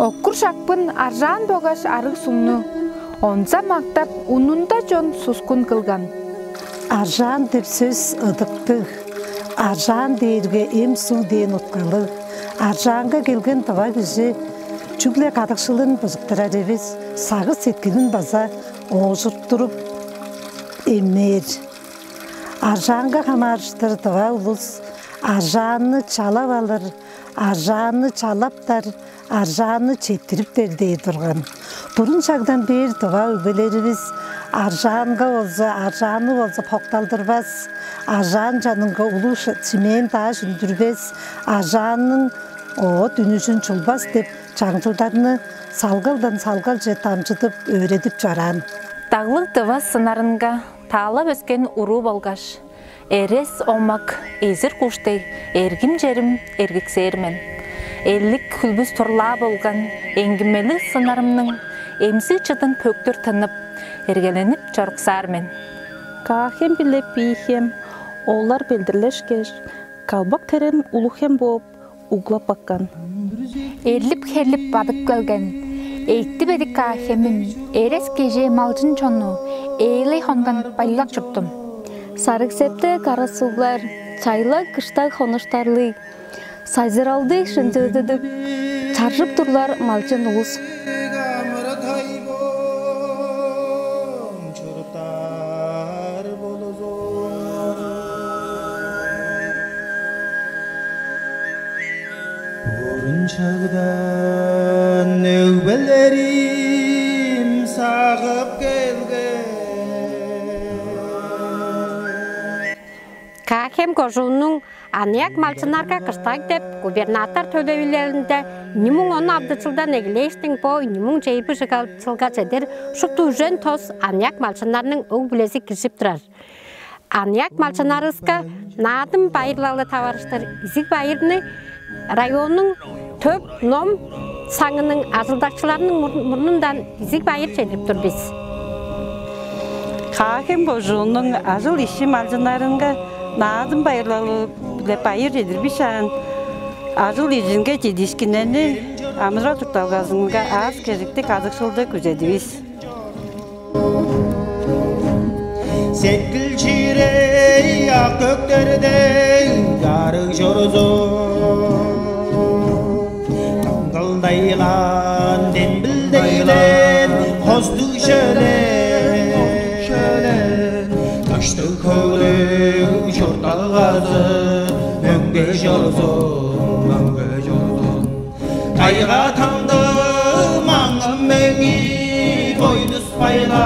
Оккур шакпын аржан богаш арыг сумну. Онса мактап унунда жон сускун кылган. Аржан деп сөз ыдыктык. Аржан дейірге ем су дейін ұтқалы. Аржанға келген тұва күзі жүгле қадықшылын бұзықтырар евес, сағы сеткінің база оғжырып тұрып еммер. Аржанға қамарыштыр тұва ұлыс, аржанны чалап алыр, аржанны чалаптар, аржанны четтіріптер дей тұрған. Бұрын шағдан бер тұва өбелеріміз аржанға олзы, аржаны олзы поқталдырбас, аржан жаныңға ұлы чимен таш үндірбес, аржанның дүнүшін чулбас деп жаңжылдарыны салғалдан салғал же тамжытып өредіп жаран. Тағлық тұва сынарынға тағылап өскен ұру болғаш. Әрес омак, езір құштай, әргім жерім әргіксермен. Әлік күлбіз тұрла болған, әңгімелі сынарымның емсіл чыдын пөктір тынып, әргеленіп жорықсармен. Кахем білеп бейхем, олар белдірлешкеш, калбак терен улухем боп, углап баққан. Ерліп херліп бадық көлген, әйтті бедік кахемім, әрес кеже малжын чону, әйлей хонған байлақ жұттым. Сарық септі қарасуғлар, чайлы кыштақ хоныштарлы, сайзыралды шынжылдыдып, чаржып тұрлар малжын ұлыс. Çağdan nöbelerim sağıp gelgen. Кахем кожунун анияк малчынарга кыштак деп губернатор төлөбүлөрүндө нимун оны абдычылдан эгилештин бой нимун жейби жыгалчылга жедер шуктужен тос анияк малчынарнын өң билеси киришип турар. Анияк малчынарыска надым байырлалы таварыштар изик байырны районның төп ном саңының азылдакчыларының мұрнындан изик байыр жедип тур биз. Кахем кожунун азыл иши малчынарынга надым байырлалы байыр жедир бишан. Азыл ижинге жедишкинени амыра турталгазынга аз керекти казыкшылды күзедибиз. Setkil çirey ak göklerde yarık jorozon. Dayılan denbil deylen hozdu şölen taştı kövlü şortal gazı möngge jolzon Kayga tandı mangım meni boynuz payla